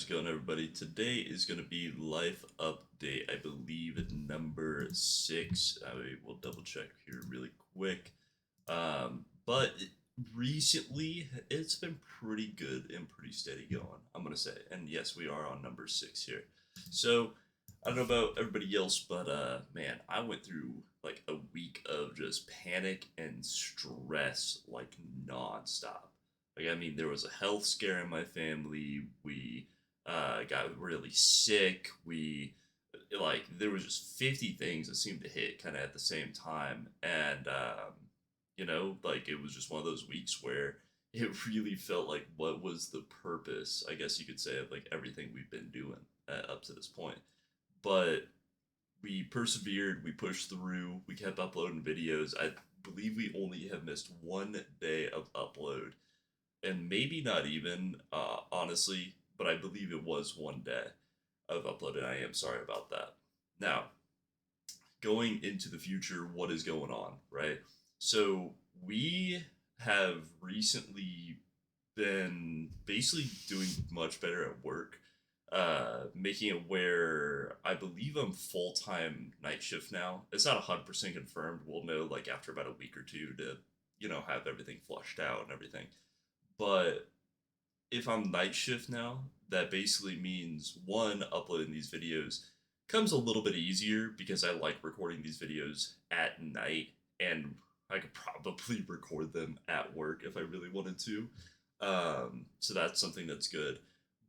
How's it going, everybody? Today is going to be life update. I believe number 6. I will double check here really quick. But recently, it's been pretty good and pretty steady going, I'm going to say. And yes, we are on number 6 here. So, I don't know about everybody else, but man, I went through like a week of just panic and stress like nonstop. Like, I mean, there was a health scare in my family. We got really sick. There was just 50 things that seemed to hit kind of at the same time. And, like, it was just one of those weeks where it really felt like what was the purpose, I guess you could say, of like everything we've been doing up to this point. But we persevered, we pushed through, we kept uploading videos. I believe we only have missed one day of upload, and maybe not even, honestly, but I believe it was one day of uploaded. I am sorry about that. Now, going into the future, what is going on, right? So we have recently been basically doing much better at work, making it where I believe I'm full time night shift now. It's not 100% confirmed. We'll know like after about a week or two to, have everything flushed out and everything. But if I'm night shift now, that basically means one, uploading these videos comes a little bit easier because I like recording these videos at night, and I could probably record them at work if I really wanted to. So that's something that's good.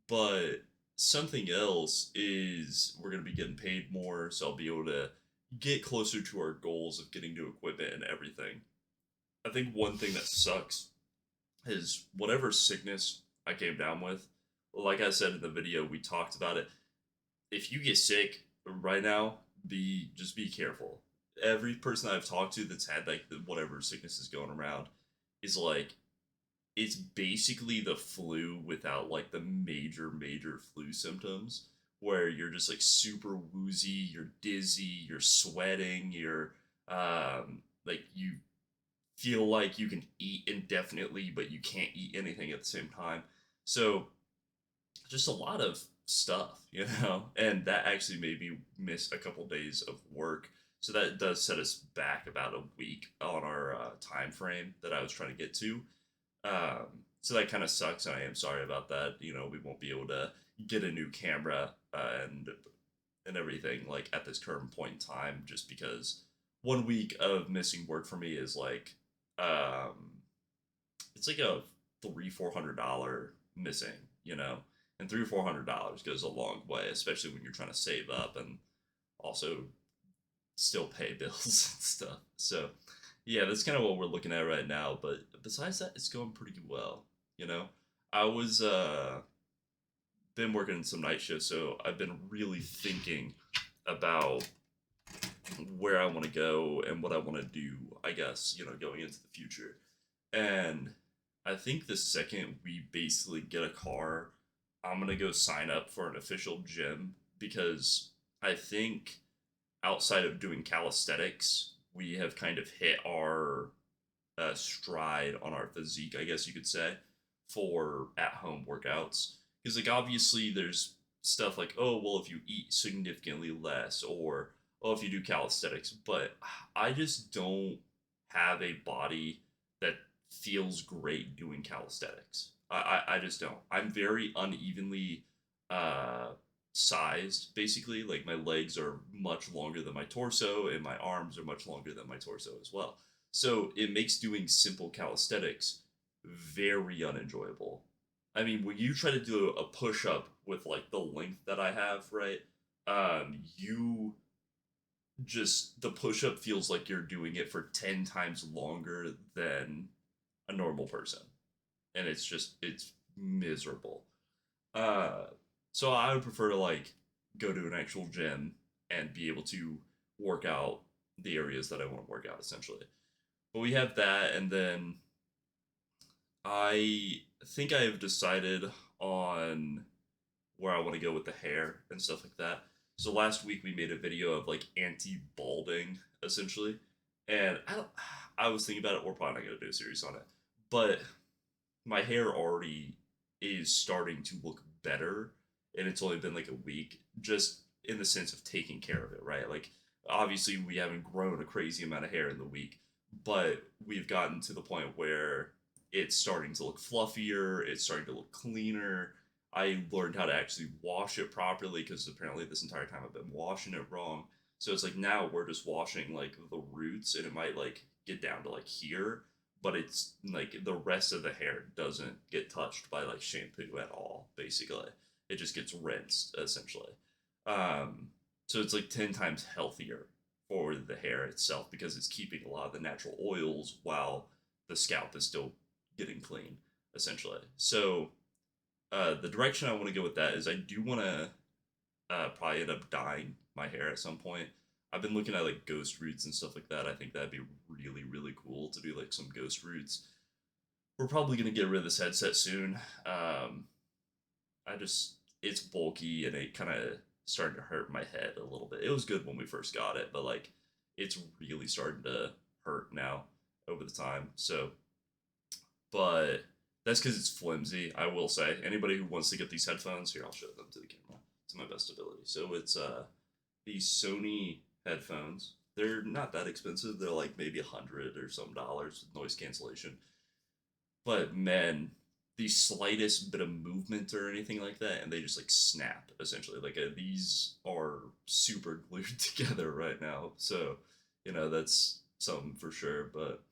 But something else is we're going to be getting paid more, so I'll be able to get closer to our goals of getting new equipment and everything. I think one thing that sucks is whatever sickness I came down with. Like I said in the video, we talked about it. If you get sick right now, be careful. Every person I've talked to that's had like whatever sickness is going around is like it's basically the flu without like the major flu symptoms where you're just like super woozy, you're dizzy, you're sweating, you're like you feel like you can eat indefinitely, but you can't eat anything at the same time. So just a lot of stuff. And that actually made me miss a couple days of work. So that does set us back about a week on our time frame that I was trying to get to. So that kind of sucks, and I am sorry about that. We won't be able to get a new camera and everything like at this current point in time, just because one week of missing work for me is like um, it's like a $300-400 missing, and $300-400 goes a long way, especially when you're trying to save up and also still pay bills and stuff. So yeah, that's kind of what we're looking at right now. But besides that, it's going pretty well. You know, I was been working some night shifts, so I've been really thinking about where I want to go and what I want to do, I guess, going into the future. And I think the second we basically get a car, I'm going to go sign up for an official gym because I think outside of doing calisthenics, we have kind of hit our stride on our physique, I guess you could say, for at home workouts. Because, like, obviously, there's stuff like, oh, well, if you eat significantly less, or, oh, if you do calisthenics, but I just don't have a body that feels great doing calisthenics. I just don't. I'm very unevenly uh, sized, basically. Like, my legs are much longer than my torso, and my arms are much longer than my torso as well. So it makes doing simple calisthenics very unenjoyable. I mean, when you try to do a push up with like the length that I have, right? You just the push up feels like you're doing it for 10 times longer than a normal person. And it's miserable. Uh so I would prefer to like go to an actual gym and be able to work out the areas that I want to work out essentially. But we have that, and then I think I have decided on where I want to go with the hair and stuff like that. So last week we made a video of like anti-balding essentially, and I was thinking about it. We're probably not gonna do a series on it, but my hair already is starting to look better, and it's only been like a week, just in the sense of taking care of it, right? Like, obviously, we haven't grown a crazy amount of hair in the week, but we've gotten to the point where it's starting to look fluffier, it's starting to look cleaner. I learned how to actually wash it properly because apparently this entire time I've been washing it wrong. So it's like now we're just washing like the roots, and it might like get down to like here, but it's like the rest of the hair doesn't get touched by like shampoo at all, basically. It just gets rinsed essentially. Um, so it's like 10 times healthier for the hair itself because it's keeping a lot of the natural oils while the scalp is still getting clean, essentially. So the direction I want to go with that is I do want to probably end up dyeing my hair at some point. I've been looking at like ghost roots and stuff like that. I think that'd be really, really cool to do like some ghost roots. We're probably gonna get rid of this headset soon. I just it's bulky and it kind of started to hurt my head a little bit. It was good when we first got it, but like it's really starting to hurt now over the time. So, but that's because it's flimsy. I will say, anybody who wants to get these headphones, here I'll show them to the camera to my best ability. So it's these Sony headphones. They're not that expensive. They're like maybe $100 or some dollars with noise cancellation. But man, the slightest bit of movement or anything like that, and they just like snap essentially. Like these are super glued together right now. So that's something for sure. But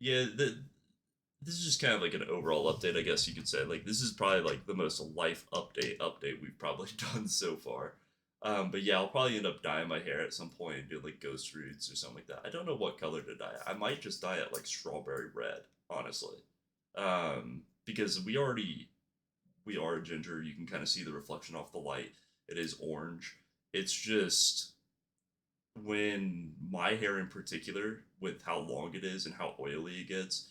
yeah, this is just kind of like an overall update, I guess you could say. Like this is probably like the most life update we've probably done so far. But yeah, I'll probably end up dyeing my hair at some point and do like ghost roots or something like that. I don't know what color to dye it. I might just dye it like strawberry red, honestly. Because we are ginger. You can kind of see the reflection off the light. It is orange. It's just when my hair in particular, with how long it is and how oily it gets,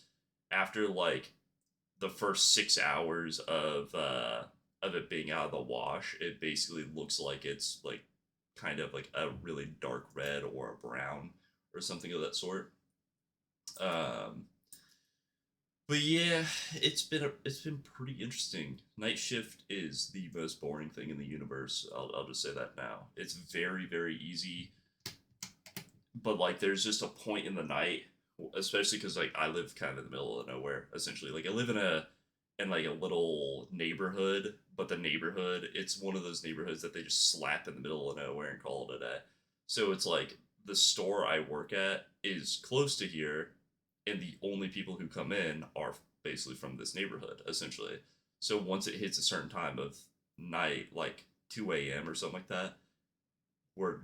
after like the first 6 hours of it being out of the wash, it basically looks like it's like kind of like a really dark red or a brown or something of that sort. Um, but yeah, it's been pretty interesting. Night shift is the most boring thing in the universe. I'll just say that now. It's very very easy, but like there's just a point in the night, especially because like I live kind of in the middle of nowhere essentially. Like I live in like a little neighborhood, but the neighborhood, it's one of those neighborhoods that they just slap in the middle of nowhere and call it a day. So it's like the store I work at is close to here, and the only people who come in are basically from this neighborhood essentially. So once it hits a certain time of night, like 2 a.m. or something like that, we're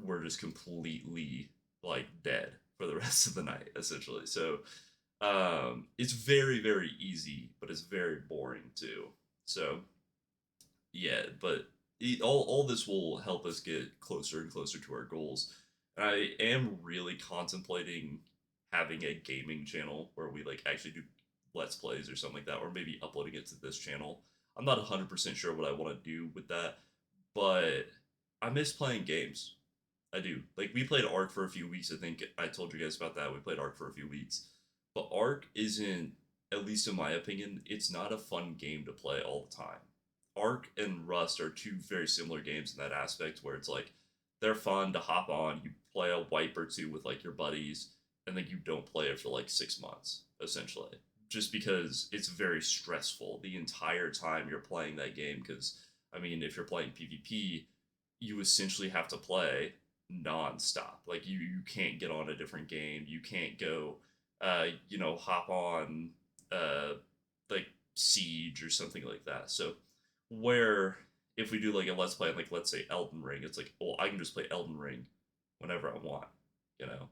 we're just completely like dead for the rest of the night essentially. So it's very very easy, but it's very boring too. So yeah, but all this will help us get closer and closer to our goals. And I am really contemplating having a gaming channel where we like actually do let's plays or something like that, or maybe uploading it to this channel. I'm not 100% sure what I want to do with that, but I miss playing games. I do. Like we played Ark for a few weeks. I think I told you guys about that. We played Ark for a few weeks. But Ark isn't, at least in my opinion, it's not a fun game to play all the time. Ark and Rust are two very similar games in that aspect where it's like they're fun to hop on, you play a wipe or two with like your buddies, and then you don't play it for like 6 months, essentially. Just because it's very stressful the entire time you're playing that game. Because, I mean, if you're playing PvP, you essentially have to play nonstop. Like you can't get on a different game. You can't go, hop on, uh, like Siege or something like that. So where if we do like a let's play, like let's say Elden Ring, it's like, well, I can just play Elden Ring whenever I want.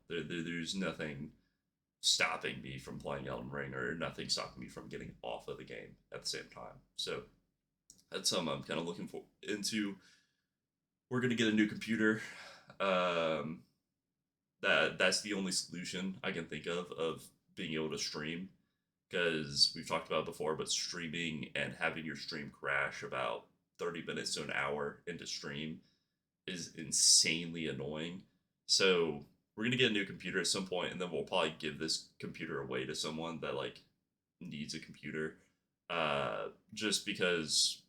There's nothing stopping me from playing Elden Ring or nothing stopping me from getting off of the game at the same time. So that's something I'm kind of looking for into. We're gonna get a new computer. Um, that's the only solution I can think of being able to stream because we've talked about it before, but streaming and having your stream crash about 30 minutes to an hour into stream is insanely annoying. So we're gonna get a new computer at some point, and then we'll probably give this computer away to someone that like needs a computer. Just because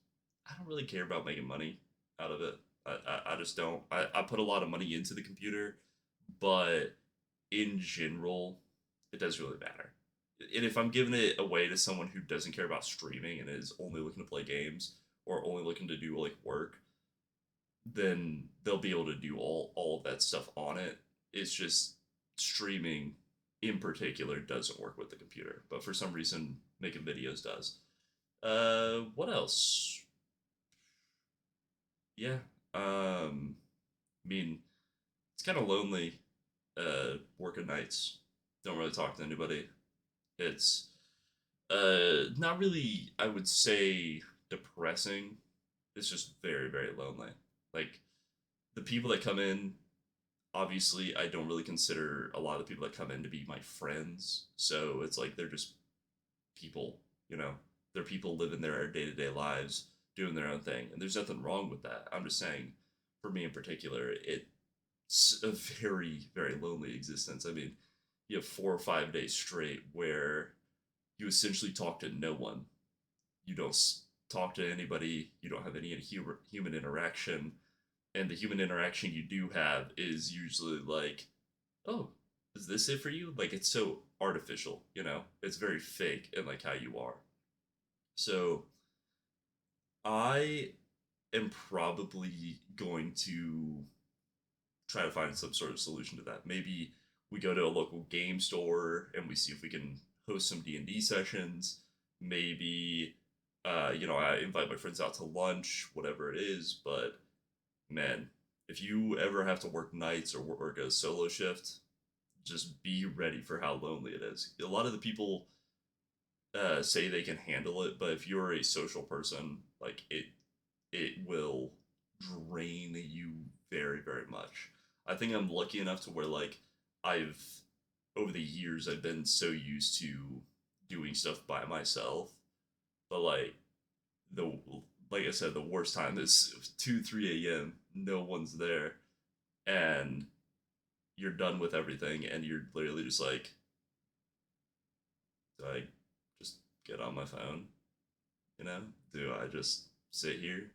I don't really care about making money out of it. I just don't. I put a lot of money into the computer, but in general, it doesn't really matter. And if I'm giving it away to someone who doesn't care about streaming and is only looking to play games or only looking to do like work, then they'll be able to do all of that stuff on it. It's just streaming in particular doesn't work with the computer, but for some reason making videos does. What else? Yeah. I mean, it's kind of lonely working nights. Don't really talk to anybody. It's not really, I would say, depressing. It's just very, very lonely. Like, the people that come in, obviously, I don't really consider a lot of the people that come in to be my friends. So it's like they're just people, you know? They're people living their day to day lives, doing their own thing. And there's nothing wrong with that. I'm just saying, for me in particular, it's a very, very lonely existence. I mean, you have 4 or 5 days straight where you essentially talk to no one. You don't talk to anybody. You don't have any human interaction. And the human interaction you do have is usually like, oh, is this it for you? Like, it's so artificial, you know? It's very fake and like how you are. So I am probably going to try to find some sort of solution to that. Maybe we go to a local game store and we see if we can host some D&D sessions. Maybe I invite my friends out to lunch, whatever it is. But man, if you ever have to work nights or work a solo shift, just be ready for how lonely it is. A lot of the people say they can handle it, but if you're a social person, like it will drain you very, very much. I think I'm lucky enough to where like I've over the years I've been so used to doing stuff by myself. But the like I said, the worst time is 2, 3 a.m. No one's there, and you're done with everything, and you're literally just like, do I just get on my phone? You know, do I just sit here?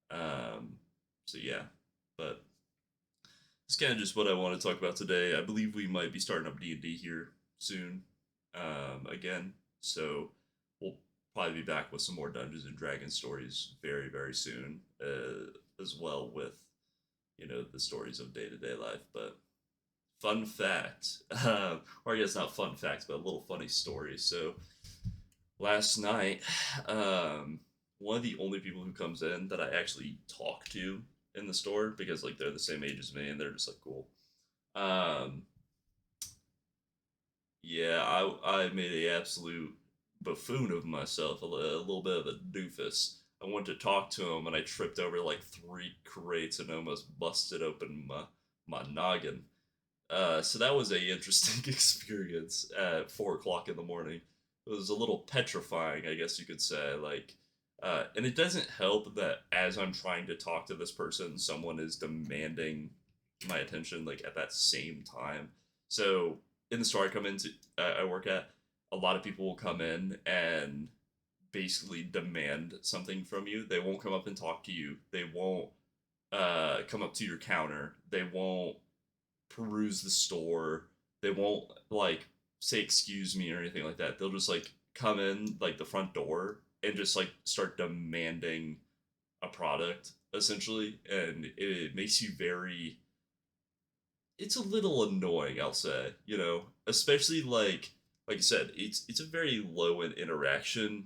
Um, so yeah, but it's kind of just what I want to talk about today. I believe we might be starting up D&D here soon, again. So we'll probably be back with some more Dungeons and Dragons stories very, very soon, as well with the stories of day to day life. But fun fact, or I guess not fun facts, but a little funny story. So last night, one of the only people who comes in that I actually talk to in the store because like they're the same age as me and they're just like cool. Um, yeah, I made a absolute buffoon of myself, a little bit of a doofus. I went to talk to him and I tripped over like 3 crates and almost busted open my noggin. So that was a interesting experience at 4 o'clock in the morning. It was a little petrifying, I guess you could say. And it doesn't help that as I'm trying to talk to this person, someone is demanding my attention like at that same time. So in the store I work at, a lot of people will come in and basically demand something from you. They won't come up and talk to you. They won't come up to your counter. They won't peruse the store. They won't like say excuse me or anything like that. They'll just like come in like the front door and just like start demanding a product essentially, and it makes you very. It's a little annoying, I'll say. Especially like I said, it's a very low in interaction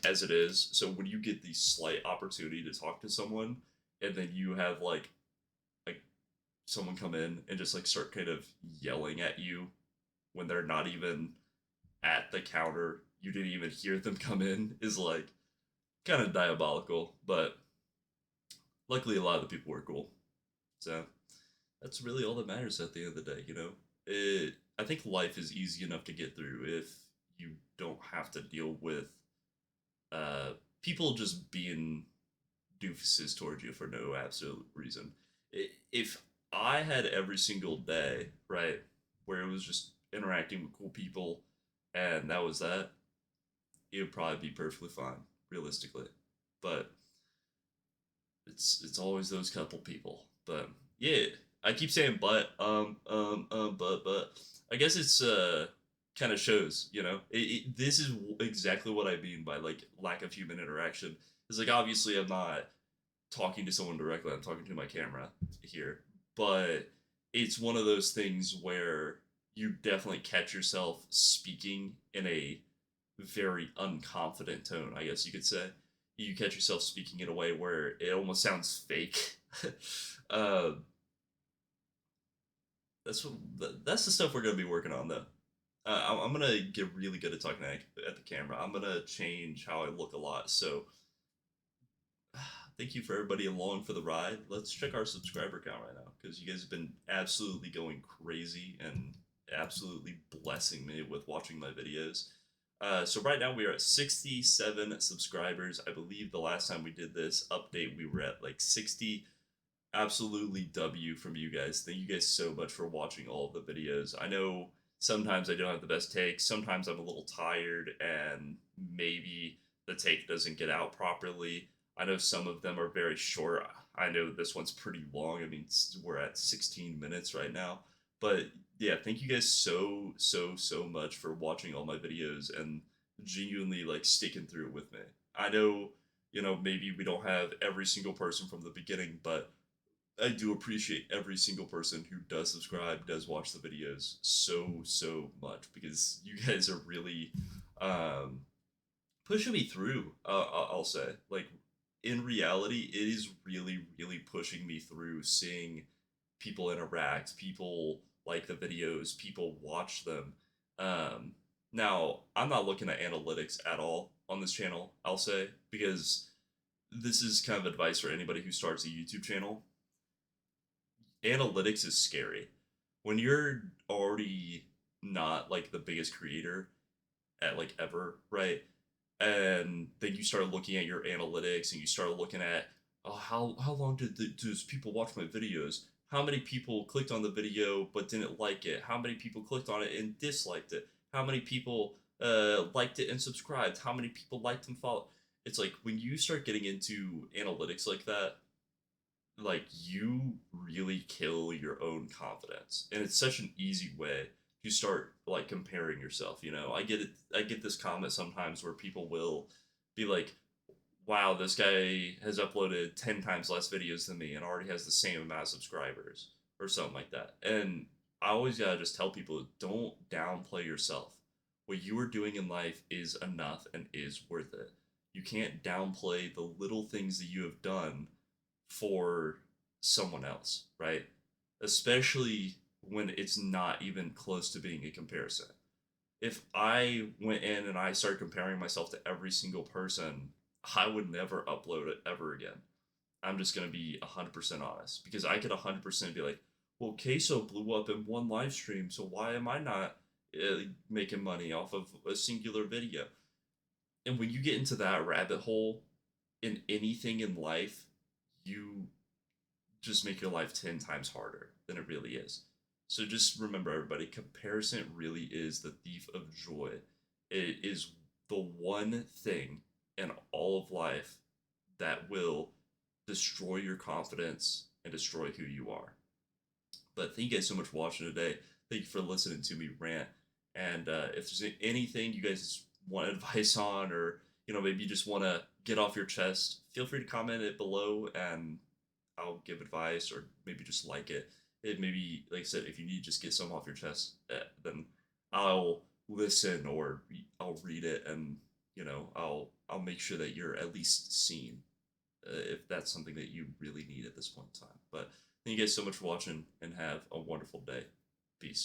as it is. So when you get the slight opportunity to talk to someone, and then you have like someone come in and just like start kind of yelling at you when they're not even at the counter, you didn't even hear them come in, is like kind of diabolical. But luckily, a lot of the people were cool. So that's really all that matters at the end of the day. I think life is easy enough to get through if you don't have to deal with uh, people just being doofuses towards you for no absolute reason. If I had every single day, right, where it was just interacting with cool people and that was that, it would probably be perfectly fine, realistically. But it's always those couple people. But yeah, I keep saying but I guess it's kind of shows, this is exactly what I mean by like lack of human interaction. It's like obviously I'm not talking to someone directly. I'm talking to my camera here, but it's one of those things where you definitely catch yourself speaking in a very unconfident tone, I guess you could say. You catch yourself speaking in a way where it almost sounds fake. uh, that's the stuff we're gonna be working on, though. I'm gonna get really good at talking at the camera. I'm gonna change how I look a lot. So thank you for everybody along for the ride. Let's check our subscriber count right now because you guys have been absolutely going crazy and absolutely blessing me with watching my videos. So right now we are at 67 subscribers. I believe the last time we did this update, we were at like 60. Absolutely W from you guys. Thank you guys so much for watching all of the videos. I know sometimes I don't have the best takes. Sometimes I'm a little tired and maybe the take doesn't get out properly. I know some of them are very short. I know this one's pretty long. I mean, we're at 16 minutes right now. But yeah, thank you guys so much for watching all my videos and genuinely like sticking through with me. I know, maybe we don't have every single person from the beginning, but I do appreciate every single person who does subscribe, does watch the videos so much because you guys are really um, pushing me through. I'll say, like, in reality, it is really pushing me through seeing people interact, people like the videos, people watch them. Um, Now, I'm not looking at analytics at all on this channel, I'll say, because this is kind of advice for anybody who starts a YouTube channel. Analytics is scary. When you're already not like the biggest creator at like ever, right? And then you start looking at your analytics and you start looking at, oh, how long does people watch my videos? How many people clicked on the video but didn't like it? How many people clicked on it and disliked it? How many people liked it and subscribed? How many people liked and followed? It's like when you start getting into analytics like that, like you really kill your own confidence, and it's such an easy way to start like comparing yourself. I get this comment sometimes where people will be like, wow, this guy has uploaded 10 times less videos than me and already has the same amount of subscribers or something like that. And I always gotta just tell people, don't downplay yourself. What you are doing in life is enough and is worth it. You can't downplay the little things that you have done for someone else, right? Especially when it's not even close to being a comparison. If I went in and I started comparing myself to every single person, I would never upload it ever again. I'm just gonna be 100% honest because I could 100% be like, well, Queso blew up in one live stream, so why am I not making money off of a singular video? And when you get into that rabbit hole in anything in life, you just make your life 10 times harder than it really is. So just remember, everybody, comparison really is the thief of joy. It is the one thing in all of life that will destroy your confidence and destroy who you are. But thank you guys so much for watching today. Thank you for listening to me rant. And if there's anything you guys want advice on, or maybe you just want to get off your chest, feel free to comment it below, and I'll give advice, or maybe just like it. It maybe, like I said, if you need to just get some off your chest, then I'll listen or I'll read it, and I'll make sure that you're at least seen, if that's something that you really need at this point in time. But thank you guys so much for watching, and have a wonderful day. Peace.